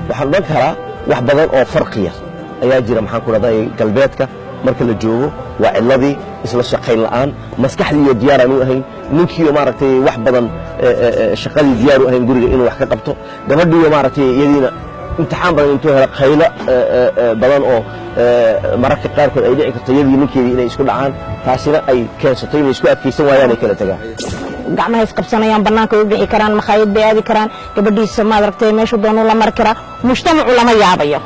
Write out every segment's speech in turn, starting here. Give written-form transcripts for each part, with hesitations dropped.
waxaan oran karaa wax badan oo farqiya ayaa jira maxaan ku raday galbeedka marka la joogo waa ciladii isla shaqayn la'aan maskaxdii iyo diyaar aan u ahayn ninkii maaragtay wax badan shaqadii diyaar u ahayn guriga inuu wax ka qabto gabadhii maaragtay iyadiina imtixaan badan intuu helo qaylo badan oo mararka qaarkood ay dhici karto iyadii ninkeedii inay isku dhacaan taasina ay keensatay inay isku adkaysan waayaan ay kala tagaan gacmaha isqabsanayaan bannaanka u bixi karaan makhaayad bay aadi karaan gabadhiisa maad aragtay meeshu doonuu la mari karaa mujtamacu lama yaabayo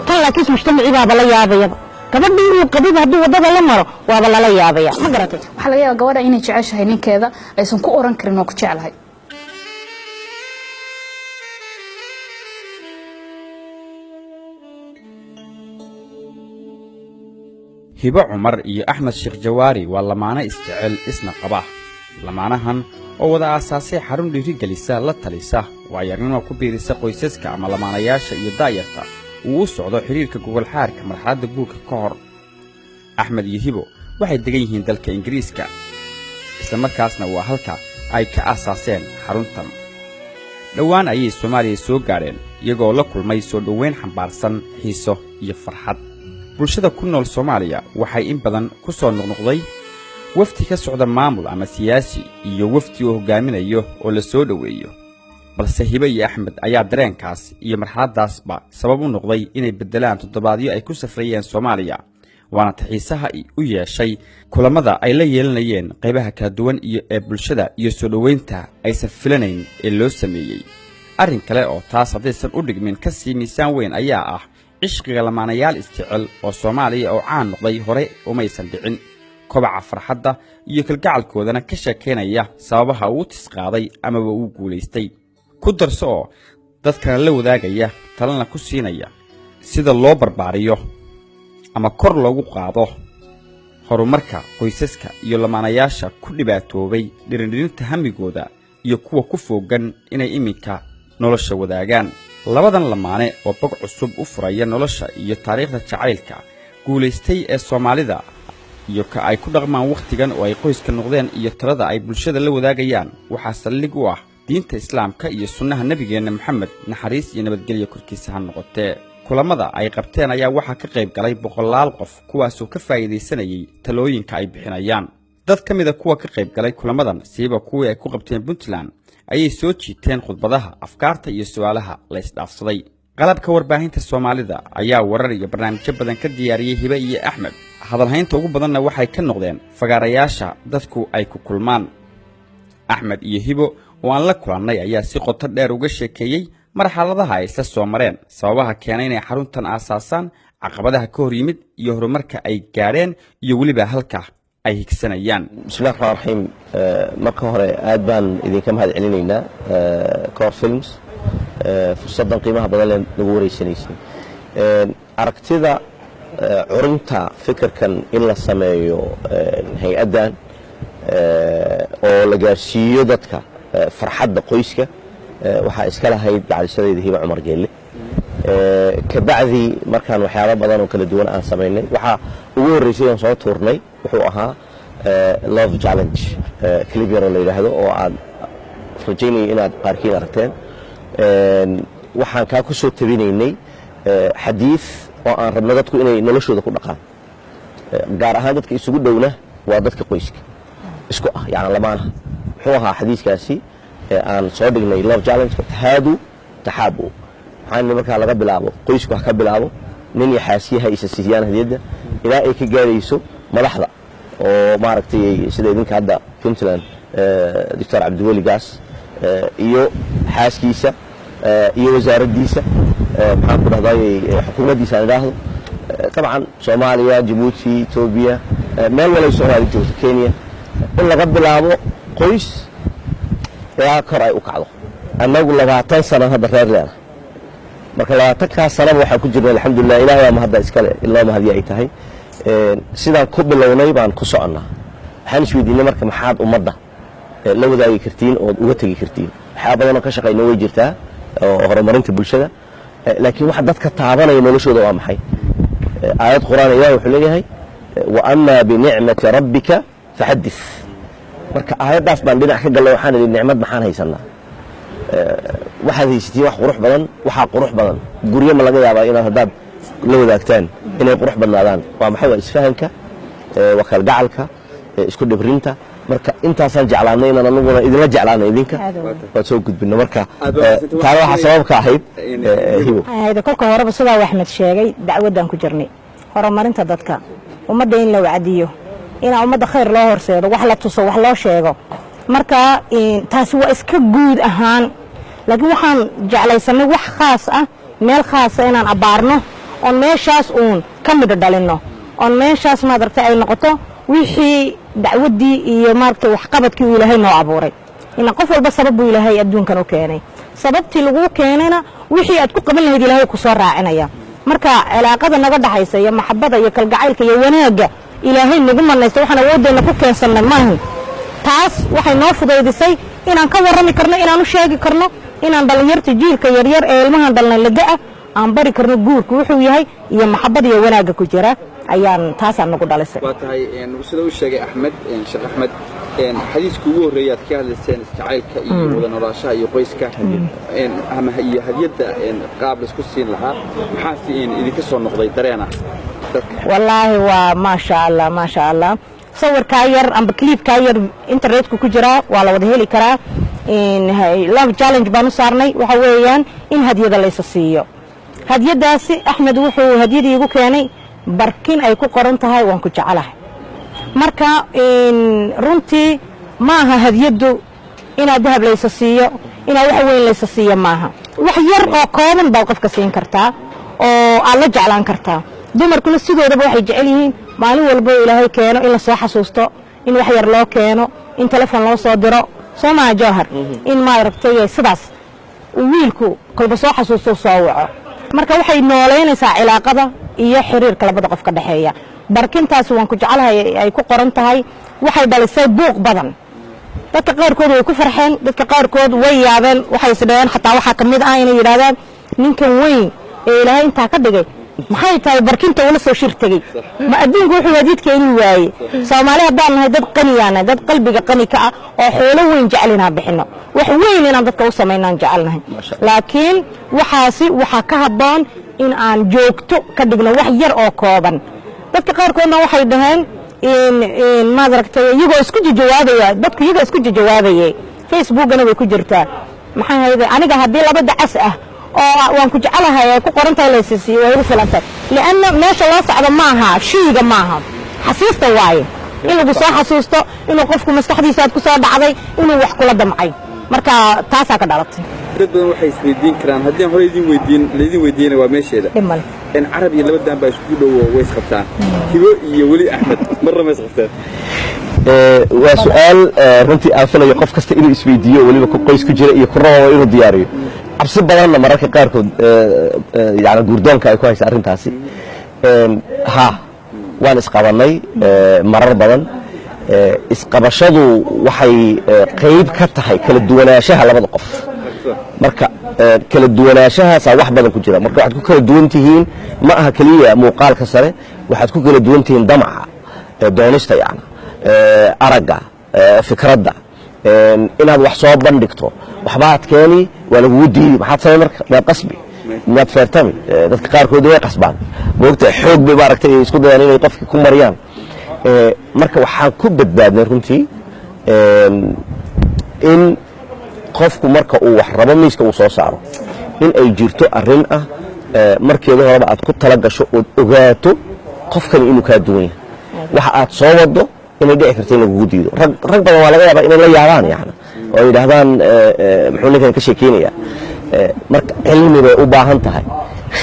tan laakiin mujtamacii baaba la yaabayaba gabadhii inuu qabid hadduu waddada la maro waaba lala yaabaya ma garatay waxaa laga yaabaa gabadha inay jeceshahay ninkeeda aysan ku oran karin oo ku jeclahay hibo cumar iyo axmed sheekh jawaari waa lamaane isjecel isna qaba lamaanahan oo wada aasaasay xarun dhiirigelisa la talisa waayagnimo ku biirisa qoysaska ama lamaanayaasha iyo daayarta uu u socdo xiriirka gogolxaarka marxaladda guurka ka hor axmed iyo hibo waxay degan yihiin dalka ingiriiska isla markaasna waa halka ay ka aasaaseen xaruntan dhowaan ayay soomaaliya soo gaadheen iyagoo la kulmay soo dhoweyn xambaarsan xiiso iyo farxad bulshada ku nool Soomaaliya waxay in badan ku soo noqnoqday wafti ka socda maamul ama siyaasi iyo wafti oo hogaaminayo oo la soo dhaweeyo balse Hiba iyo Axmed ayaa dareenkaas iyo marxaladaasba sabab u noqday inay bedelaan toddobaadyo ay ku safrayeen Soomaaliya waana taxiisaha u yeeshay kulamada ay la yeelanayeen qaybaha kala duwan iyo ee bulshada iyo soo dhaweynta ay safilanayn ee loo sameeyay arrin kale oo taas hadaysan u dhigmin ka sii miisaan weyn ayaa ah ishqiga lamaanayaal isjecel oo Soomaaliya oo caan noqday hore umaysan dhicin kobaca farxadda iyo kalgacalkoodana ka sheekeynaya sababaha uu tisqaaday ama uu guuleystay ku darso dadka la wadaagaya talana ku siinaya sida loo barbaariyo ama kor loogu qaado horumarka qoysaska iyo lamaanayaasha ku dhibaatoobay dhirindhirinta hamigooda iyo kuwa ku foogan inay iminka nolosha wadaagaan labadan lamaane oo bog cusub u furaya nolosha iyo taariikhda jacaylka guuleystay ee Soomaalida iyo ka ay ku dhaqmaan waqtigan oo ay qoyska noqdeen iyo talada ay bulshada la wadaagayaan waxa saldhig u ah diinta islaamka iyo sunnaha nabigeena Maxamed naxariis iyo nabadgelyo korkiisa ha noqotee kulamada ay qabteen ayaa waxa ka qayb galay boqolaal qof kuwaas oo ka faa'iideysanayay talooyinka ay bixinayaan dad kamid ah kuwa ka qayb galay kulamadan siiba kuwa ay ku qabteen Puntland ayay soo jiiteen khudbadaha afkaarta iyo su'aalaha la isdhaafsaday qalabka warbaahinta Soomaalida ayaa warar iyo barnaamijyo badan ka diyaariyay Hiba iyo Axmed hadalhaynta ugu badanna waxay ka noqdeen fagaarayaasha dadku ay ku kulmaan Axmed iyo Hibo oo aan la kulannay ayaa si qoto dheer uga sheekeeyay marxaladaha ay isla soo mareen sababaha keenay inay xaruntan aasaasaan caqabadaha ka hor yimid iyo horumarka ay gaareen iyo waliba halka ay higsanayaan bismillaahir rahmaanir rahiim marka hore aad baan idinka mahad celinaynaa Core Films fursadan qiimaha badan ee lagu wareysanaysan aragtida curinta fikirkan in la sameeyo hay'adan oo la gaarsiiyo dadka farxadda qoyska waxa iska lahayd gacalsadayda Hiba Cumar Geelle ka bacdi markaan waxyaabo badan oo kala duwan aan sameynay waxa ugu horeysay oo soo tuurnay wuxuu ahaa love challenge clip yar oo la yiraahdo oo aad rajaynay inaad qaarkiin aragteen waxaan ka ku soo tabinaynay xadiis oo aan rabno dadku inay noloshooda ku dhaqaan gaar ahaan dadka isugu dhowna waa dadka qoyska isku ah yaani lamaanaha wuxuu ahaa xadiiskaasi aan soo dhignay love challenge tahaadu tahabu waxaan markaa laga bilaabo qoysku ka bilaabo nin yaxaasiyaha isa siiyaan hadiyada ilaa ay ka gaarayso madaxda oo maaragtay sida idinka hadda Puntland Dr. Cabdiweli Gaas iyo xaaskiisa iyo wasaaraddiisa maxaan ku dhahday xukuumaddiisa ilaahdo طبعا Soomaaliya Djibouti Ethiopia meel wala Soomaaliya joogto Kenya in laga bilaabo qoys ee kor ay u kacdo anagu 20 sano hadda reer leena marka 20 sano waxa ku jirnaa alxamdulillah ilaahay ma hadda iskale ilaa ma hadii ay tahay sidaan ku bilownay baan ku soconaa waxaan isweydiinay marka maxaad ummadda la wadaagi kartiin oo uga tagi kartiin waxa badan oo ka shaqeynaa way jirtaa oo horumarinta bulshada laakiin waxa dadka taabanaya noloshooda waa maxay aayad quraan ilaahay wuxuu leeyahay wa amma bi ni'mati rabbika fahaddith marka aayadaas baan dhinac ka galay waxaan idin nicmad maxaan haysanaa waxaad haysatiin wax qurux badan waxaa qurux badan guryo ma laga yaabaa inaad haddaad la wadaagtaan inay qurux badnaadaan waa maxay waa isfahanka waa kalgacalka isku dhibrinta marka intaasaan jeclaanay inaan anaguna idinla jeclaanay idinka waad soo gudbino marka taana waxaa sabab ka ahayd hibo kolka horeba sidaa Axmed sheegay dacwadan ku jirnay horumarinta dadka ummadda in la wacdiyo in ummadda khayr loo horseedo wax la tuso wax loo sheego marka taasi waa iska guud ahaan laakiin waxaan jeclaysanay wax khaas ah meel khaas ah inaan abaarno oo meeshaas uun ka mid dhalino oo meeshaas ma dartay ay noqoto wixii dacwadii iyo maartay wax qabadkii uu Ilaahay noo abuuray in qof walba sabab uu Ilaahay adduunkan u keenay sababtii lagu keenayna wixii aad ku qaban lahayd Ilaahay ku soo raacinaya marka cilaaqada naga dhaxaysa iyo maxabada iyo kalgacaylka iyo wanaaga Ilaahay nagu manaysto waxaan awoodayna ku keensanay maahan taas waxay noo fududeysay inaan ka warrami karno inaan u sheegi karno inaan dhalinyarta jiilka yaryar ee ilmahan dhalnay laga aan bari karno guurku wuxuu yahay iyo maxabada iyo wanaaga ku jira ayaan taasaan nagu dhalisay waa tahay sida uu sheegay Axmed Sheekh Axmed xadiiska ugu horeeyay ka hadlayseen jacaylka iyo wada noolaanshaha iyo qoyska ama iyo hadiyada qaab la isku siin lahaa maxaa si idinka soo noqday dareena wallaahi waa ma sha Allah sawirka yar amba clipka yar internetka ku jira waa la wada heli karaa love challenge baan u saarnay waxa weeyaan in hadiyada la is siiyo hadiyadaasi Axmed wuxuu hadiyadii igu keenay barkin ay ku qoran tahay waan ku jecelahay marka runtii maaha hadiyadu inaad dahab laysa siiyo inaad wax weyn laysa siiyo maaha wax yar oo kooban baa qofka siin kartaa oo aad la jeclaan kartaa dumarkuna sidoodaba waxay jecel yihiin maalin walba Ilaahay keeno in la soo xasuusto in wax yar loo keeno in telefoon loo soo diro Soomaa Jawhar in ma aragtay sidaas wiilku kolba soo xasuusto soo waco marka waxay nooleynaysaa cilaaqada iyo xiriirka labada qof ka dhaxeeya barkintaas waan ku jecelahay ay ku qoran tahay waxay dhalisay buuq badan dadka qaarkood way ku farxeen dadka qaarkood way yaabeen waxay isdheen xataa waxa kamid ah inay yiraahdaan ninkan weyn ee Ilaahay inta ka dhigay maxay tahay barkinta wala soo shirtagay ma adduunku wuxuu hadidka inuu waayay Soomaaliya hadaan nahay dad qaniyaana dad qalbiga qani ka ah oo xoolo weyn jecelina bixino wax weyn inaan dadka u sameeynaan jecelnahay laakiin waxaasi waxa ka haboon in aan joogto ka dhigno wax yar oo kooban dadka qaarkoodna waxay dhaheen in ma aragtay iyaga isku jawaabaya dadku iyaga isku jawaabaya Facebook-na way ku jirtaa maxay hay'ad aniga hadii laba dacas ah oo waan ku jecelahay ku qorantahay leesisi way u filantay laana meesha la socdo maaha shiiga maaha xasuusta waaye in lagu soo xasuusto inuu qofku maskaxdiisa ku soo dhacday inuu wax kula damcay marka taas ka dhalatay dad badan waxay isweydiin karaan haddii hore idin weydiinay waa meesheeda in Arab iyo labadan baa isku dhow way isqabtaan Hibo iyo Weli Axmed marna ma isqabtaan waa su'aal runtii aan filayo qof kasta inuu isweydiiyo waliba ku qoys ku jira iyo ku rabo inuu diyaariyo cabsi badanna mararka qaarkood yaani guurdoonka ay ku haysa arrintaasi waan isqabanay marar badan isqabashadu waxay qayb ka tahay kala duwanaanshaha labada qof marka kala duwanaanshahaas wax badan ku jira marka waxaad ku kala duwan tihiin ma aha kaliya muuqaalka sare waxaad ku kala duwan tihiin damaca doonista yaani araga fikradda inaad wax soo bandhigto waxbaad keeni waa lagu diiday maxaad sameey marka waa qasbi ma feertami dadka qaarkood way qasbaan moogta xoog bay maaragtay isku dayaan inay qofka ku mariyaan marka waxaan ku badbaadnay runtii in qofku marka uu wax rabo miiska uu soo saaro in ay jirto arrin ah markeeda horeba aad ku tala gasho oo ogaato qofkan inuu ka duwan yahay waxa aad soo wado inay dhici karto in lagu diido rag badan waa laga yaabaa inay la yaabaan yaani oo yiraahdaan muxuu ninkan ka sheekeynaya marka cilmi bay u baahan tahay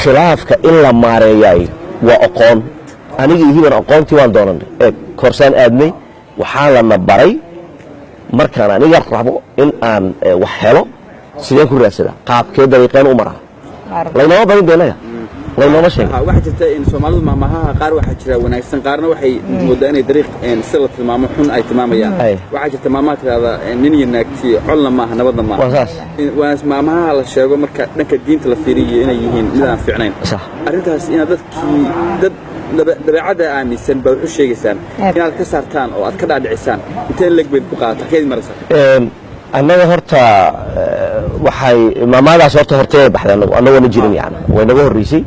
khilaafka in la maareeyay waa aqoon aniga hiban aqoontii waan doonanay koorsaan aadnay waxaa la nabaray markaan aniga rabo in aan wax helo sideen ku raasada qaabkee dariiqeen u maraa laynoo barin deelaya laynoo sheegay waxa jirta in Soomaalidu maamaha qaar waxa jira wanaagsan qaarna waxay moodaan inay dariiq sida tilmaamo xun ay tilmaamayaan waxa jirta maamaha tirada nin iyo naagti colna ma aha nabadna ma waa maamaha la sheego marka dhanka diinta la fiiriyo inay yihiin mid aan fiicnayn arrintaas in dadkii dad dabeecada aaminsan baa wuxuu sheegaysaan inaad ka saartaan oo aad ka dhaadhicisaan inta leg bay ku qaata keed maraysa annaga horta waxay maamaadaas hortay baxday annagoona jirin yani way naga horreysay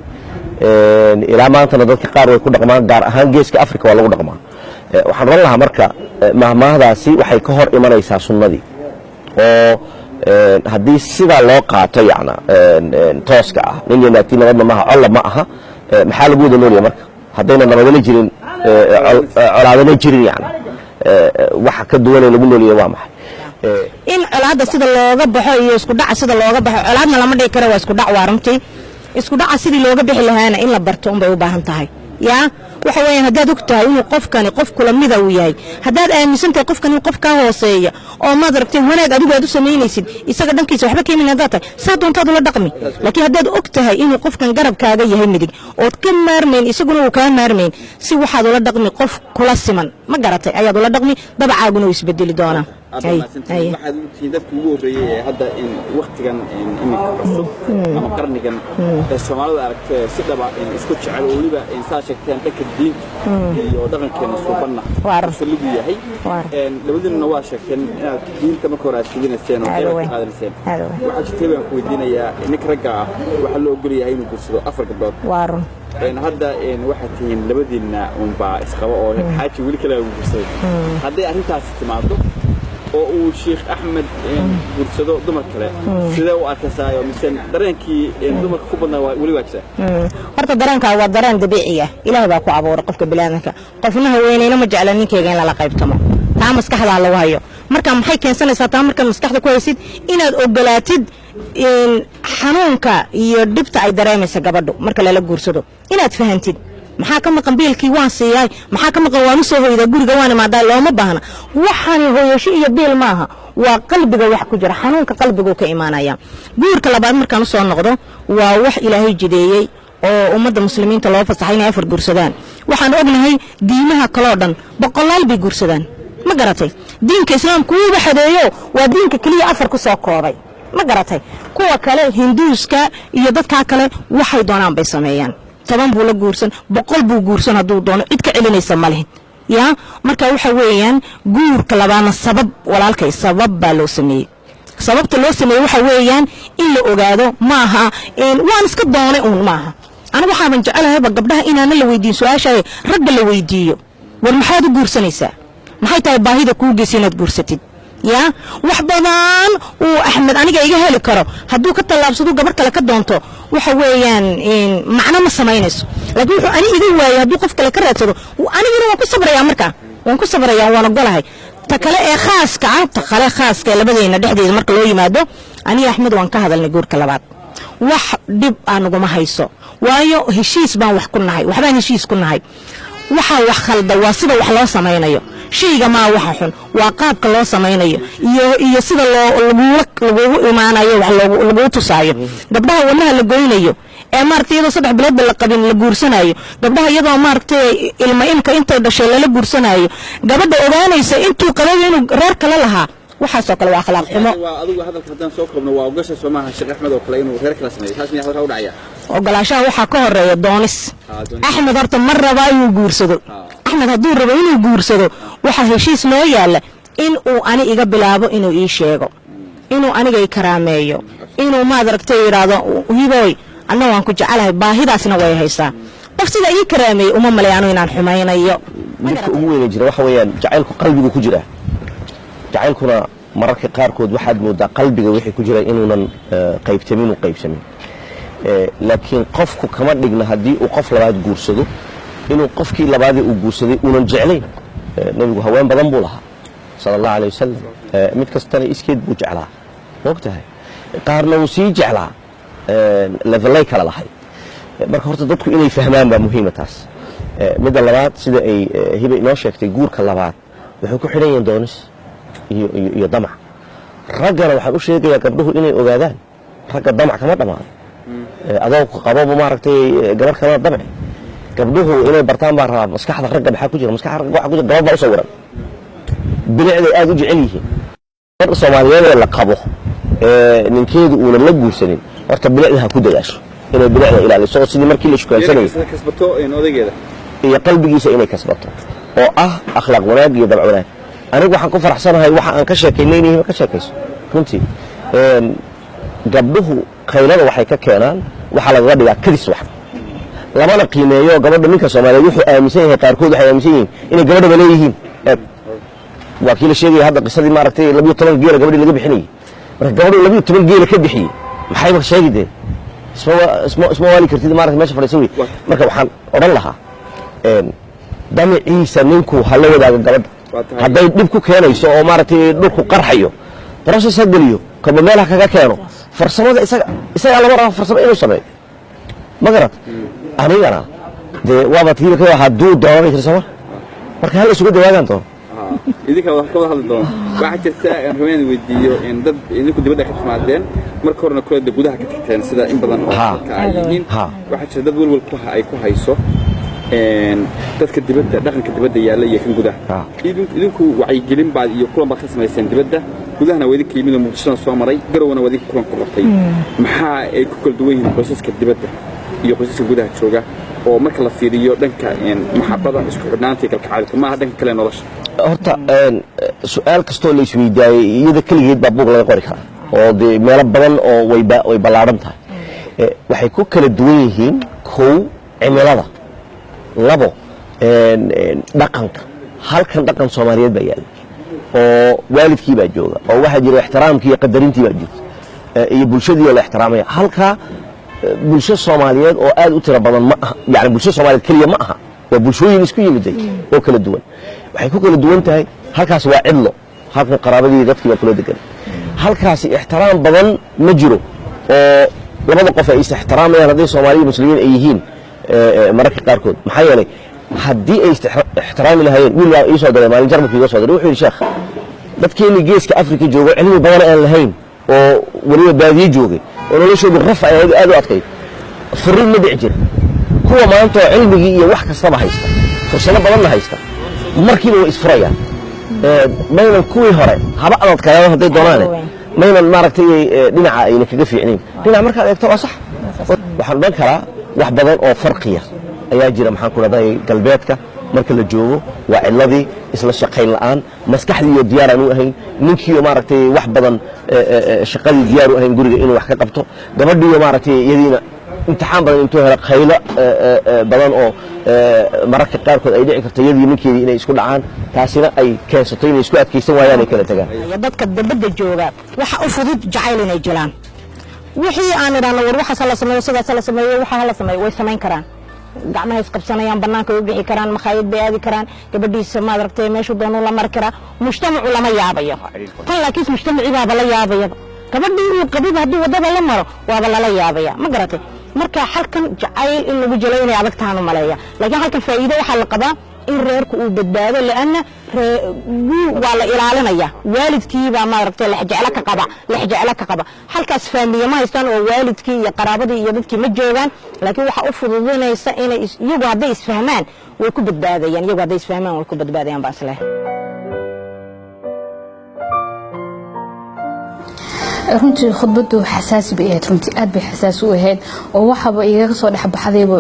ilaa maantana dadka qaar way ku dhaqmaan gaar ahaan geeska afrika waa lagu dhaqmaa waxaan oran lahaa marka mahmaahdaasi waxay ka hor imanaysaa sunnadii oo haddii sidaa loo qaato yana tooska ah nin iyo naagtii nabadna maaha colla ma aha maxaa lagu wada noolaya marka haddayna nabadana jirin colaadana jirin yani waxa ka duwanee lagu noolaya waa maxay in colaadda sida looga baxo iyo isku dhaca sida looga baxo colaadna lama dhigi karo waa isku dhac waa runtii isku dhaca sidii looga bixi lahaana in la barto unbay u baahan tahay yaa waxa weeyaan haddaad og tahay inuu qofkani qof kula mida uu yahay haddaad aaminsan tahay qofkani qof kaa hooseeya oo maad aragtay wanaag adigu aad u samaynaysid isaga dhankiisa waxba ka imin haddaad tahay saa doontaad ula dhaqmi laakiin haddaad og tahay inuu qofkan garabkaaga yahay midig ood ka maarmayn isaguna uu kaa maarmayn si waxaad ula dhaqmi qof kula siman ma garatay ayaad ula dhaqmi dabacaaguna uu isbedeli doonaa waxaad ogtihiin dadka ugu horreeyey ee hadda waqtigan iminka cusub ama qarnigan ee soomaalida aragtay si dhaba isku jecel oo weliba saa sheegteen dhanka diinta iyo dhaqankeena suubanna saligu yahay labadiinna waa sheegteen inaad diinta marka hore aad fidinayseen oo qeybaad ka qaadanayseen waxaa jirtay baan ku weydiinayaa ninka ragga ah waxaa loo ogol yahay inuu guursado 4 gabdhood hadda waxaad tihiin labadiinna unbaa isqaba oo xaaji weli kale uu guursaday hadday arrintaasi timaado oo uu Sheekh Axmed guursado dumar kale sidee u arkaysaa mise dareenkii dumarka ku badnaa wali waa jiraa horta dareenka waa dareen dabiici ah ilaahay baa ku abuuray qofka bilaadanka qofna haweeneyna ma jecla ninkeyga in la qaybtamo taa maskaxda lagu hayo marka maxay keensanaysaa taa marka maskaxda ku haysid inaad ogolaatid xanuunka iyo dhibta ay dareemayso gabadhu marka la guursado inaad fahantid maxaa ka maqan biilkii waan siiyay maxaa ka maqan waan soo hoyda guriga waan imaaday looma baahna waxaan hooyasho iyo biil maaha waa qalbiga wax ku jira xanuunka qalbigu ka iimaanaya guurka labaad markaan soo noqdo waa wax ilaahay jideeyay oo ummadda muslimiinta loo fasaxay inay 4 guursadaan waxaan ognahay diimaha kale oo dhan boqolaal bay guursadaan ma garatay diinka islaamku wuu xadeeyo waa diinka kaliya 4 ku soo koobay ma garatay kuwa kale hinduuska iyo dadka kale waxay doonaan bay sameeyaan 10 buu la guursan 100 buu guursan haduu doono cid ka celinaysa ma leh ya marka waxa weeyaan guurka labaana sabab walaalkay sabab baa loo sameeyay sababta loo sameeyay waxa weeyaan in la ogaado maaha waan iska doonay maaha ana waxaan jecelahay gabdhaha inaan la weydiin su'aashay rag la weydiiyo war maxaad u guursanaysaa maxay tahay baahida ku geysinaad guursatid ya wax badan oo Axmed aniga iga heli karo haduu ka talaabsado gabar kale ka doonto waxa weeyaan macna ma sameynayso laakiin wuxuu ani iga waayay haduu qof kale ka raadsado aniguna waan ku sabrayaa marka waan ku sabrayaa waan ogolahay ta kale ee khaaska ah ta kale khaaska labadeena dhexdeeda marka loo yimaado ani Axmed waan ka hadalnay guurka labaad wax dib aan ugu ma hayso waayo heshiis baan wax ku nahay waxbaan heshiis ku nahay waxa wax khalda waa sida wax loo sameeyo shayga ma waxa xun waa qaabka loo sameeyo iyo sida lagu imaanayo wax lagu tusaayo gabdhaha walaha la gooynayo ee martiyada 3 bilood la qabin la guursanayo gabdhaha iyadoo martay ilma inta dhashay la guursanayo gabadha ogaanaysa intuu qabay inuu reer kale lahaa waxa soo kale waa akhlaaq xumo waa adigu hadalka hadan soo koobno waa ogasha Soomaha Sheekh Axmed oo kale inuu reer kale sameeyo taas miyaa halka u dhacaya ogolaashaha waxa ka horeeya doonis Axmed horta mar raba inuu guursado Axmed haduu rabo inuu guursado waxa heshiis loo yaala in uu ani iga bilaabo inuu ii sheego inuu aniga i karaameeyo inuu ma aragtay yiraahdo hiboy anna waan ku jecelahay baahidaasna way haysaa qof sida ii karaameeyo uma maleeyano inaan xumaynayo midka ugu weyn jira waxa weeyaan jacaylku qalbigu ku jira jacaylkuna mararka qaarkood waxaad moodaa qalbiga wixii ku jira inuunan qaybsamin laakiin qofku kama dhigna haddii uu qof labaad guursado inuu qofkii labaadii uu guursaday uunan jeclayn nabigu haween badan buu lahaa sallallahu alayhi wasallam mid kastana iskeed buu jeclaa waqtahay qaarna uu sii jeclaa levelay kala lahay marka horta dadku inay fahmaan baa muhiim taas mid labaad sida ay hibe inoo sheegtay guurka labaad wuxuu ku xidhan yahay doonis iyo damac ragana waxaan u sheegayaa gabdhuhu inay ogaadaan ragga damac kama dhamaado adoo qabo maaragtay gabar kama damac gabdhuhu inay bartaan baa rabaa maskaxda ragga maxaa ku jira maskaxda ragga waxa ku jira gabadha u sawiran bilicda aad u jecel yihiin gabadha Soomaaliyeed la qabo ninkeedu uu la guursanin horta bilicda ku dadaasho inay bilicda ilaaliso sidii markii la shukaansanayo kasbato odageeda iyo qalbigiisa inay kasbato oo ah akhlaaq wanaag iyo dabc wanaag anigu waxaan ku faraxsanahay waxa aan ka sheekeynay ka sheekayso runtii gabdhuhu qaylada waxay ka keenaan waxaa lagaga dhigaa kadis wax labana qiimeeyo gabadha ninka Soomaaliyeed wuxuu aaminsan yahay qaarkood waxay aaminsan yihiin inay gabadha leeyihiin waa kii la sheegay hadda qisadii maaragtay 12 geela gabadhii laga bixinayay marka gabadhu 12 geela ka bixiyay maxay ma sheegideen isma wali kartid maaragtay meesha fadhiisay marka waxaan oran lahaa damaciisa ninku hala wadaaga gabadha hadday dib ku keenayso oo maaragtay dhulku qarxayo process galiyo kaba meelaha kaga keeno farsamada isaga lama rabo farsamo inuu sameeyo magarat anigana de waaba tii ka haduu doono firsamo marka hal isugu dawaagan doono idinka wax ka hadal doono waxa jirta in rumeyn weydiiyo in dad idinku dibadda ka timaadeen marka horna kooda gudaha ka tagteen sida in badan oo ka yihiin waxa jirta dad walwal ku ay ku hayso dadka dibadda dhaqanka dibadda yaala iyo kan gudaha idinku wacyi gelin baad iyo kulan baad ka sameeyeen dibadda gudahana waa idinka yimid muqdisho soo maray garowana waa idinka kulan ku qabtay maxaa ay ku kala duwan yihiin qoysaska dibadda iyo qoysaska gudaha jooga oo marka la fiiriyo dhanka maxabada isku xidhnaanta iyo kalgacalka ma aha dhanka kale nolosha horta su'aal kastoo la isweydaayay iyada kaligeed baa buug laga qori karaa oo meelo badan oo way ballaaran tahay waxay ku kala duwan yihiin kow cimilada labo dhaqanka halkan dhaqan Soomaaliyeed baa yaala oo waalidkii baa jooga oo waxa jira ixtiraamkii iyo qadarintii baa jirta iyo bulshadii la ixtiraamaya halka bulsho Soomaaliyeed oo aad u tiro badan ma aha yani bulsho Soomaaliyeed kaliya ma aha waa bulshooyin isku yimiday oo kala duwan waxay ku kala duwan tahay halkaas waa cidlo halka qaraabadii dadkii baa kula degan halkaas ixtiraam badan ma jiro oo labada qof ay ixtiraamayaan haday Soomaaliyeed muslimiin ay yihiin mararka qaarkood maxaa yeelay haddii ay ixtiraami lahaayeen wiil baa ii soo diray maalin jarmalka iga soo diray wuxuu yidhi sheekh dadkeeni geeska Afrika joogo cilmi badan aan lahayn oo waliba baadiye joogay oo noloshoodu raf ay aad u adkayd fariin ma dhici jira kuwa maanta cilmigii iyo wax kastaba haysta fursado badanna haysta markiiba way isfurayaan maynan kuwii hore haba adadkayaan hadday doonaan maynan maaragtay dhinaca ayna kaga fiicnayn dhinaca markaad eegto waa sax waxaan odhan karaa wax badan oo farqiya ayaa jira maxaan ku raday galbeedka marka la joogo waa ciladii isla shaqayn la'aan maskaxdii iyo diyaar aan u ahayn ninkii maaragtay wax badan shaqadii diyaar u ahayn guriga inuu wax ka qabto gabadhii maaragtay iyadiina imtixaan badan intuu helo khaylo badan oo mararka qaarkood ay dhici karto iyadii ninkeedii inay isku dhacaan taasina ay keensato inay isku adkaysan waayaan ay kala tagaan dadka dibadda jooga waxa u fudud jacayl inay jiraan wixii aan idhaahno war waxa la sameeyo sidaas la sameeyo waxa la sameeyo way samayn karaan gacmaha isqabsanayaan banaanka u bixi karaan makhaayad bay aadi karaan gabadhiisa ma aragtay meeshu doono la mar karaa mujtamacu lama yaabayo tan laakiin mujtamaciiba la yaabayo gabadhii qabib hadii wadada la maro waaba la yaabaya ma garatay marka halkan jacayl in lagu jaleeyo adag taanu maleeya laakiin halkan faa'iido waxa la qabaa in reerku uu badbaado laana waa la ilaalinaya waalidkii baa ma aragtay la jecel ka qaba halkaas faamiye ma haystaan oo waalidkii iyo qaraabadii iyo dadkii ma joogan laakiin waxa u fududeynaysa inay iyagu hadday isfahmaan way ku badbaadayaan iyagu hadday isfahmaan way ku badbaadayaan baan isleeyahay runtii khudbadu xasaasi bay ahayd runtii aad bay xasaasi u ahayd oo waxaba iyaga soo dhaxbaxdayba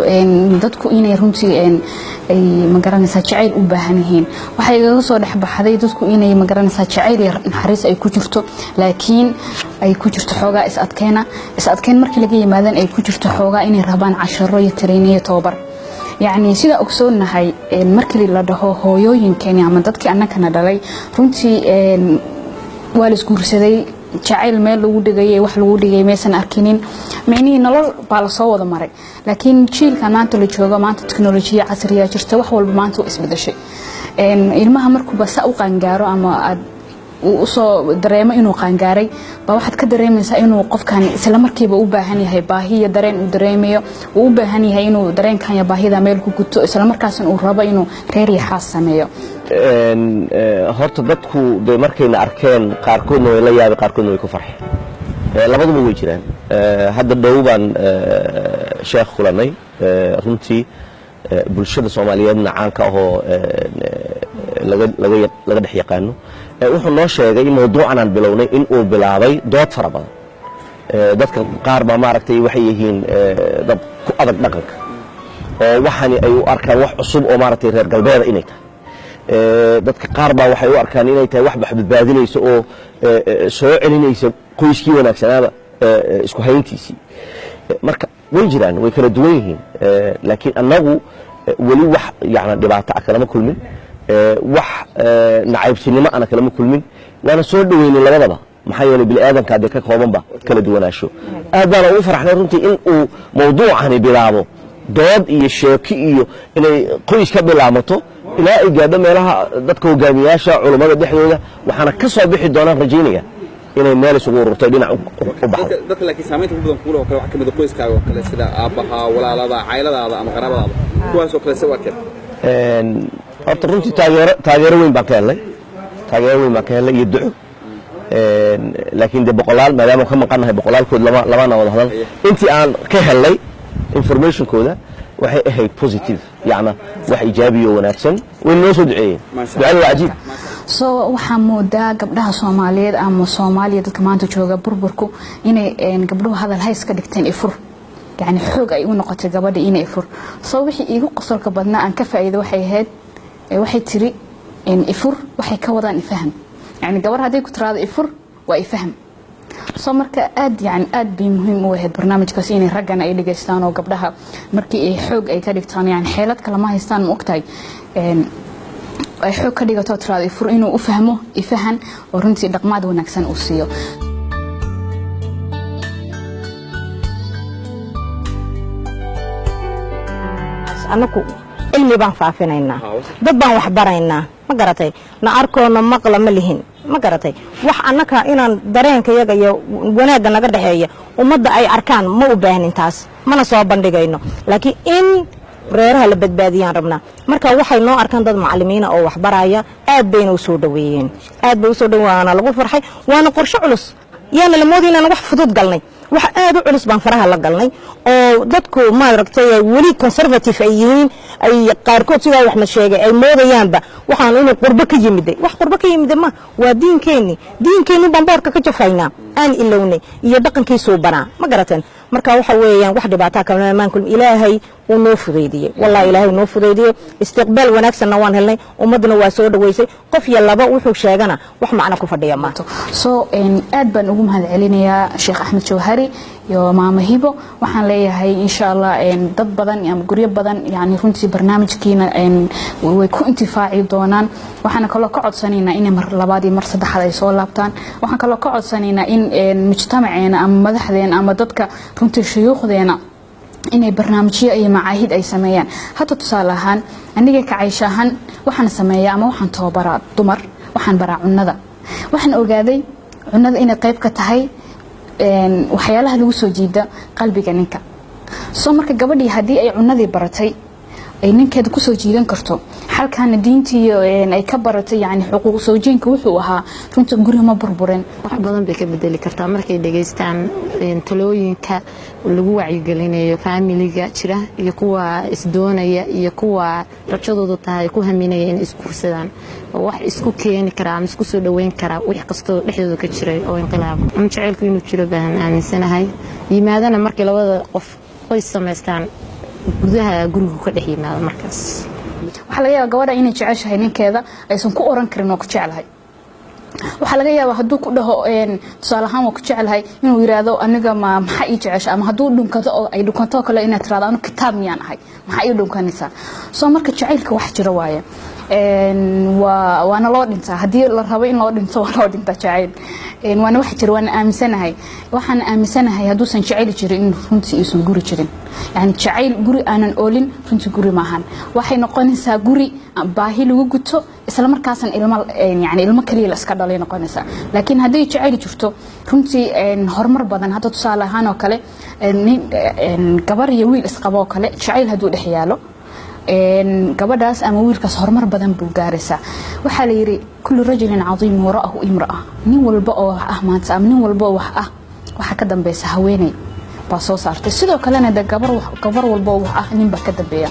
dadku inay runtii ay magaranaysaa jacayl u baahan yihiin waxa iyaga soo dhaxbaxday dadku inay magaranaysaa jacayl iyo naxariis ay ku jirto laakiin ay ku jirto xoogaa is adkeyn markii laga yimaadaan ay ku jirto xoogaa inay rabaan casharo iyo training iyo tababar يعني سيدا أكسونها مركلي لدهو هويوين كاني عم dadkii annagana dhalay runtii waalis guursaday jacayl meel lagu dhigay wax lagu dhigay meesan arkinin macnii nolol baa la soo wada maray laakiin jiilka maanta la joogo maanta teknolojiyada casriga jirta wax walba maanta u isbedeshay ilmaha markuu ba sa u qaangaaro ama aad u soo dareemo inuu qaangaaray ba waxaad ka dareemaysaa inuu qofkan isla markiiba u baahan yahay baahiyo dareen uu dareemayo uu u baahan yahay inuu dareenkan ya baahida meel ku guto isla markaasna uu rabo inuu reer iyo xaas sameeyo horta dadku de markayna arkeen qaarkoodna way la yaabay qaarkoodna way ku farxeen labaduba way jiraan hadda dhow baan sheekh kulanay runtii bulshada Soomaaliyeedna caanka ahoo laga dhex yaqaano wuxuu noo sheegay mawduucan aan bilownay in uu bilaabay dood fara badan dadka qaar baa maaragtay waxay yihiin dad ku adag dhaqanka oo waxani ay u arkaan wax cusub oo maaragtay reer galbeeda inay tahay dadka qaar baa waxay u arkaan inay tahay wax badbaadinayso oo soo celinayso qoyskii wanaagsanaaba isku hayntiisii marka way jiraan way kala duwan yihiin laakiin annagu weli wax yani dhibaato ah kalama kulmin wax nacaybtinimo ana kalama kulmin waana soo dhaweynay labadaba maxaa yeelay bini'aadanka hadee ka koobanba kala duwanaansho aad baan ugu faraxnay runtii in uu mawduucani bilaabo dood iyo sheeki iyo inay qoys ka bilaamato ilaa ay gaadho meelaha dadka hogaamiyaasha culummada dhexdooda waxaana ka soo bixi doonaan rajaynaya inay meel isugu ururtay dhinac u baxdo dadka laakiin saamaynta ugu badan kuula oo kale wax kamid ah qoyskaaga oo kale sida aabaha walaalada cayladaada ama qaraabadaada kuwaas oo kale se waa kee horta runtii taageero weyn baan ka helnay iyo duco laakiin de boqolaal maadaama ka maqannahay boqolaalkood labana wada hadal intii aan ka helnay informationkooda waxay ahayd positive yacna wax ijaabiyo wanaagsan way noo soo duceeyeen ducada waa cajiib soo waxaa moodaa gabdhaha Soomaaliyeed ama Soomaaliya dadka maanta jooga burburku inay gabdhuhu hadal hays ka dhigteen ifur yani xoog ay u noqotay gabadha inay ifur soo wixii igu qosolka badnaa aan ka faa'iido waxay tiri in ifur waxay ka wadaan ifaham yani gabar haday ku tiraado ifur waa ifaham soo marka aad bi muhiim u ahayd barnaamijkaas inay ragana ay dhigeystaan oo gabdhaha markii ay xoog ay ka dhigtaan yani xeelad kale ma haystaan ma ogtahay ay xoog ka dhigato tiraado ifur inuu u fahmo ifahan oo runtii dhaqmaad wanaagsan uu siiyo anaku ilmi baan faafinaynaa dad baan wax baraynaa ma garatay na arkoona maqla ma lihin ma garatay wax annaka inaan dareenkayaga iyo wanaagga naga dhaxeeya ummadda ay arkaan ma u baahnin taas mana soo bandhigayno laakiin in reeraha la badbaadiyaan rabnaa marka waxay noo arkaan dad macallimiina oo wax baraya aad bayna u soo dhaweeyeen waana lagu farxay waana qorshe culus yaana la moodayna wax fudud galnay wax aad u culus baan faraha la galnay oo dadku ma aragtay wali conservative ay yihiin ay qaarkood sida wax ma sheegay ay moodayaanba waxaan inuu qurbo ka yimiday wax qurbo ka yimiday ma waa diinkeeni baan boorka ka jafaynaa aan ilawnay iyo dhaqankiisu banaa ma garateen marka waxa weeyaan wax dhibaato kale ma kulm ilaahay uu noo fudeydiyay wallahi ilaahay noo fudeydiyay istiqbaal wanaagsan waan helnay ummadna waa soo dhaweysay qof iyo laba wuxuu sheegana wax macna ku fadhiya ma soo aad baan ugu mahad celinayaa Sheekh Axmed Jawhari iyo Maama Hibo waxaan leeyahay insha Allah dad badan ama guryo badan yani runtii barnaamijkiina way ku intifaaci doonaan waxaan kala ka codsanaynaa in mar labaad iyo mar saddexaad ay soo laabtaan waxaan kala ka codsanaynaa in mujtamaceena ama madaxdeena ama dadka runtii shuyuukhdeena inay barnaamijyo iyo macaahid ay sameeyaan hata tusaale ahaan aniga ka Caysha ahaan waxaan sameeyaa ama waxaan tababaraa dumar waxaan baraa cunnada waxaan ogaaday cunnada inay qayb ka tahay waxyaalaha lagu soo jiida qalbiga ninka soo marka gabadhii hadii ay cunnadii baratay ay ninkeeda ku soo jiidan karto halkan diintii ay ka baratay yani xuquuq soo jeenka wuxuu ahaa runta guriga ma burburin wax badan bay ka bedeli kartaa markay dhageystaan talooyinka lagu wacyigelinayo familiga jira iyo kuwa isdoonaya iyo kuwa rajadoodu tahay ku haminaya in isku fursadaan wax isku keeni kara ama isku soo dhaweyn kara wax kasto dhexdooda ka jiray oo inqilaab ama jaceylku inuu jiro baan aaminsanahay yimaadana markii labada qof qoys sameystaan gudaha guriga ka dhex yimaado markaas waxa laga yaabaa gabadha inay jeceshahay ninkeeda aysan ku oran karin oo ku jecelahay waxa laga yaabaa haduu ku dhaho tusaale ahaan oo ku jecelahay inuu yiraahdo aniga maxaa ii jeceshay ama haduu dhunkado oo ay dhunkanto kale inaad tiraado anu kitaab miyaan ahay maxaa ii dhunkanaysaa soo marka jaceylka wax jira waaye waana loo dhintaa hadii la rabo in loo dhinto waa loo dhintaa jacayl waana wax jira waana aaminsanahay haduusan jacayl jirin in runtii isu guri jirin yani jacayl guri aanan oolin runtii guri maahan waxay noqonaysaa guri baahi lagu guto isla markaasan ilmo kaliya la iska dhalay noqonaysaa laakiin hadii jacayl jirto runtii horumar badan hadda tusaale ahaan oo kale gabar iyo wiil isqabo oo kale jacayl haduu dhex yaalo gabadhaas ama wiilkaas horumar badan buu gaaraysaa waxa la yiri kullu rajulin cadiim waraahu imra'a nin walba oo wax ah maanta ama nin walba oo wax ah waxa ka dambeeysa haweeney baa soo saartay sidoo kalena gabar walba oo wax ah nin baa ka dambeeya